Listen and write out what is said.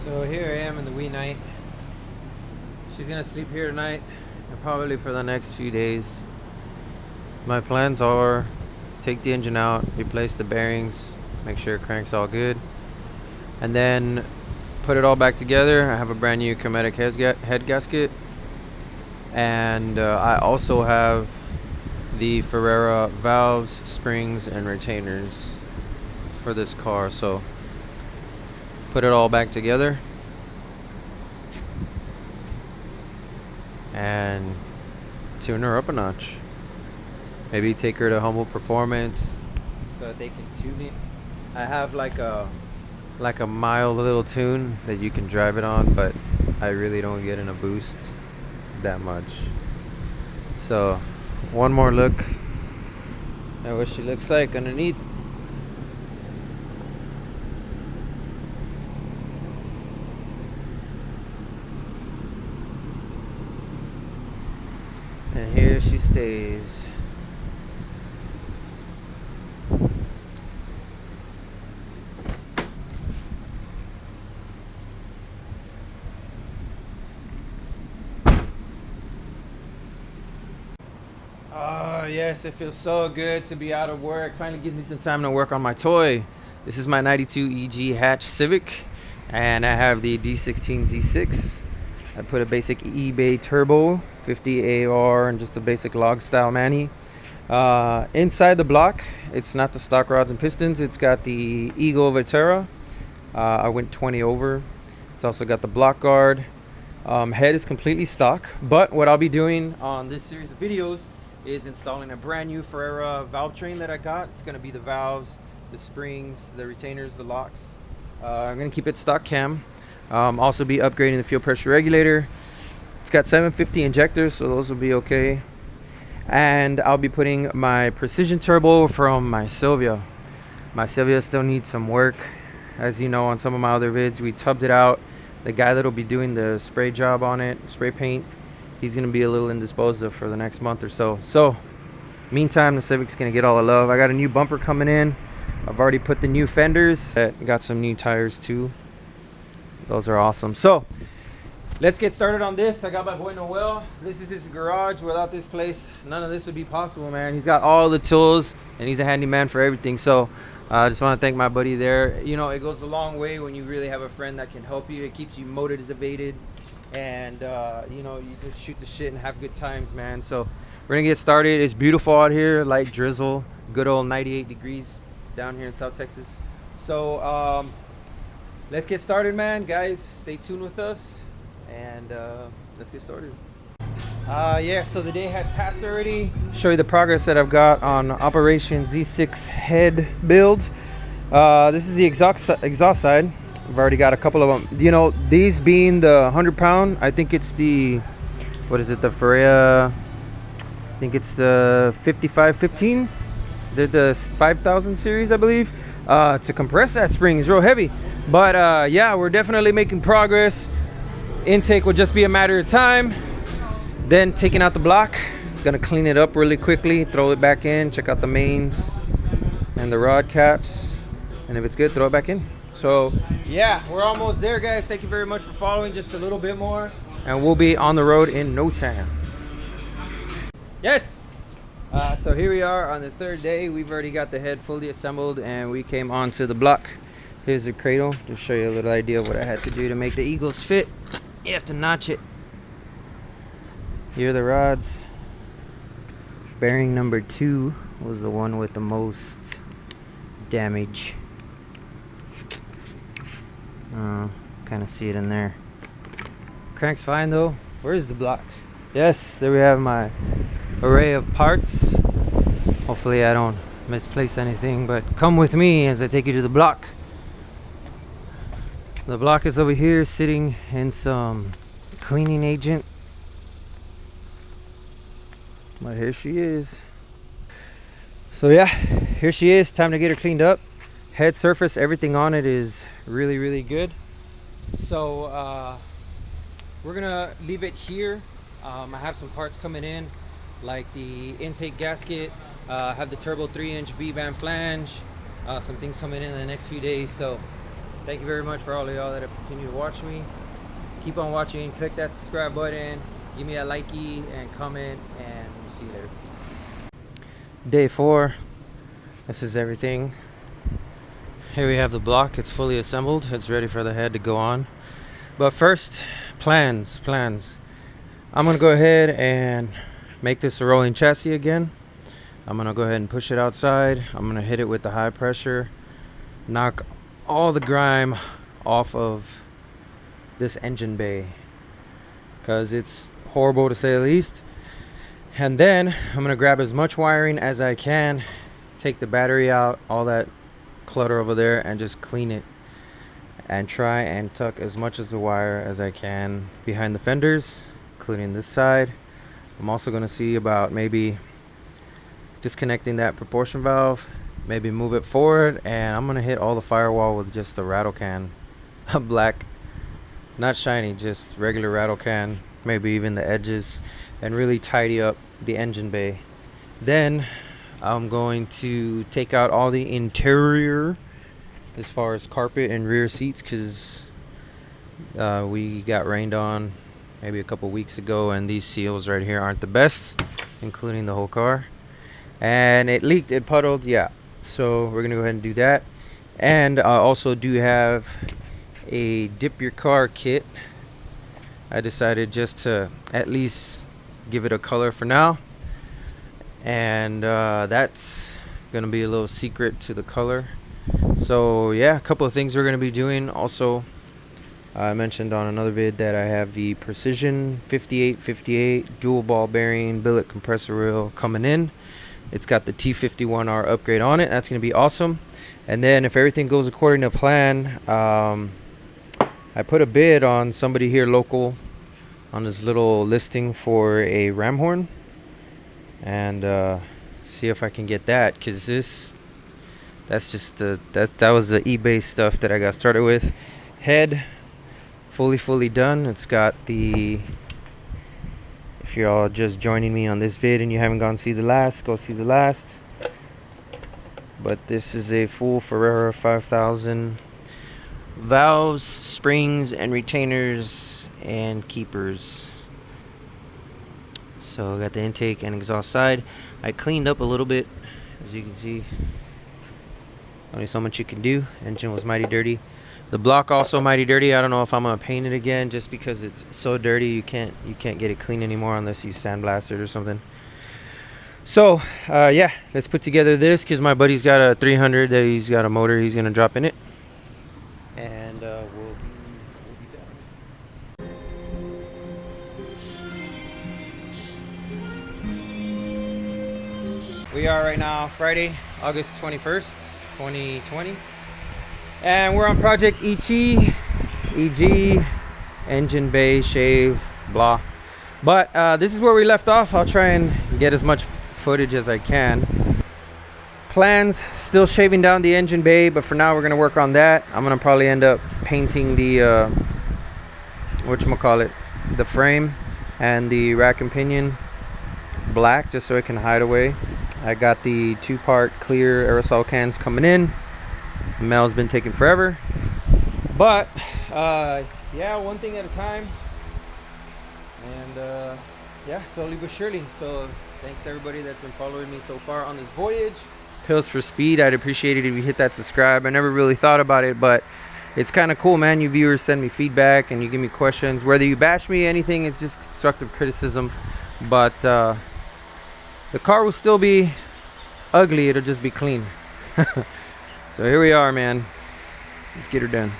So here I am in the wee night. She's gonna sleep here tonight and probably for the next few days. My plans are take the engine out, replace the bearings, make sure it cranks all good, and then put it all back together. I have a brand new Civic head gasket, and I also have the Ferrera valves, springs, and retainers for this car. So put it all back together and tune her up a notch. Maybe take her to Humble Performance so that they can tune it. I have like a mild little tune that you can drive it on, but I really don't get in a boost that much. So one more look at what she looks like underneath. And here she stays. Oh yes, it feels so good to be out of work. Finally gives me some time to work on my toy. This is my 92 EG hatch Civic, and I have the D16 Z6. I put a basic eBay turbo, 50 AR, and just a basic log style Manny. Inside the block, it's not the stock rods and pistons. It's got the Eagle Vetera. I went 20 over. It's also got the block guard. Head is completely stock, but what I'll be doing on this series of videos is installing a brand new Ferrera valve train that I got. It's going to be the valves, the springs, the retainers, the locks. I'm going to keep it stock cam. Also be upgrading the fuel pressure regulator. It's got 750 injectors, so those will be okay. And I'll be putting my precision turbo from my Silvia. My Silvia still needs some work. As you know, on some of my other vids, we tubbed it out. The guy that'll be doing the spray job on it, spray paint, he's gonna be a little indisposed of for the next month or so. So meantime, the Civic's gonna get all the love. I got a new bumper coming in. I've already put the new fenders. Got some new tires too. Those are awesome. So let's get started on this. I got my boy Noel. This is his garage. Without this place, none of this would be possible, man. He's got all the tools and he's a handyman for everything. So I just want to thank my buddy there. You know, it goes a long way when you really have a friend that can help you. It keeps you motivated, and you know, you just shoot the shit and have good times, man. So we're gonna get started. It's beautiful out here, light drizzle, good old 98 degrees down here in South Texas. So let's get started, man. Guys, stay tuned with us, and let's get started. Yeah, so the day has passed already. Show you the progress that I've got on Operation Z6 head build. This is the exhaust side. I've already got a couple of them. You know, these being the 100-pound, I think it's the, what is it, the Ferrera, I think it's the 5515s. They're the 5000 series, I believe. To compress that spring is real heavy. But yeah, we're definitely making progress. Intake will just be a matter of time. Then taking out the block, gonna clean it up really quickly, throw it back in, check out the mains and the rod caps, and if it's good, throw it back in. So yeah, we're almost there, guys. Thank you very much for following. Just a little bit more and we'll be on the road in no time. Yes. So here we are on the third day. We've already got the head fully assembled and we came onto the block. Here's the cradle to show you a little idea of what I had to do to make the Eagles fit. You have to notch it. Here are the rods. Bearing number 2 was the one with the most damage. Kind of see it in there. Crank's fine though. Where's the block? Yes, there we have my array of parts. Hopefully I don't misplace anything, but come with me as I take you to the block. The block is over here sitting in some cleaning agent. But here she is. So yeah, here she is. Time to get her cleaned up. Head surface, everything on it is really good. So we're gonna leave it here. I have some parts coming in, like the intake gasket. I have the turbo 3-inch V-band flange. Some things coming in the next few days. So Thank you very much for all of y'all that have continued to watch me. Keep on watching. Click that subscribe button. Give me a likey and comment, and we'll see you later. Peace. Day 4. This is everything. Here we have the block. It's fully assembled. It's ready for the head to go on. But first, plans. I'm gonna go ahead and make this a rolling chassis again. I'm gonna go ahead and push it outside. I'm gonna hit it with the high pressure, knock all the grime off of this engine bay, because it's horrible to say the least. And then I'm gonna grab as much wiring as I can, take the battery out, all that clutter over there, and just clean it and try and tuck as much of the wire as I can behind the fenders, including this side. I'm also going to see about maybe disconnecting that proportion valve, maybe move it forward, and I'm going to hit all the firewall with just a rattle can, a black, not shiny, just regular rattle can, maybe even the edges, and really tidy up the engine bay. Then I'm going to take out all the interior as far as carpet and rear seats, because we got rained on maybe a couple weeks ago, and these seals right here aren't the best, including the whole car, and it leaked, it puddled, yeah. So we're gonna go ahead and do that. And I also do have a dip your car kit. I decided just to at least give it a color for now, and that's gonna be a little secret to the color. So yeah, a couple of things we're going to be doing. Also, I mentioned on another vid that I have the Precision 5858 dual ball bearing billet compressor reel coming in. It's got the T51R upgrade on it. That's going to be awesome. And then if everything goes according to plan, I put a bid on somebody here local on this little listing for a ram horn, and see if I can get that, because that's just that was the eBay stuff that I got started with. Head fully done. It's got the, if you're all just joining me on this vid and you haven't gone see the last, go see the last. But this is a full Ferrera 5000 valves, springs, and retainers and keepers. So I got the intake and exhaust side. I cleaned up a little bit, as you can see. Only so much you can do. Engine was mighty dirty. The block also mighty dirty. I don't know if I'm gonna paint it again, just because it's so dirty you can't get it clean anymore unless you sandblast it or something. So yeah, let's put together this, because my buddy's got a 300 that he's got a motor he's gonna drop in it, and we'll be back. We are right now Friday, August 21st, 2020, and we're on project EG, engine bay shave, blah. But this is where we left off. I'll try and get as much footage as I can. Plans, still shaving down the engine bay, but for now we're gonna work on that. I'm gonna probably end up painting the whatchamacallit, the frame and the rack and pinion black, just so it can hide away. I got the 2-part clear aerosol cans coming in. The mail's been taking forever, but yeah, one thing at a time, and yeah, slowly but surely. So thanks everybody that's been following me so far on this voyage. Pills for speed, I'd appreciate it if you hit that subscribe. I never really thought about it, but it's kind of cool, man. You viewers send me feedback and you give me questions, whether you bash me, anything, it's just constructive criticism. But the car will still be ugly, it'll just be clean. So here we are, man. Let's get her done.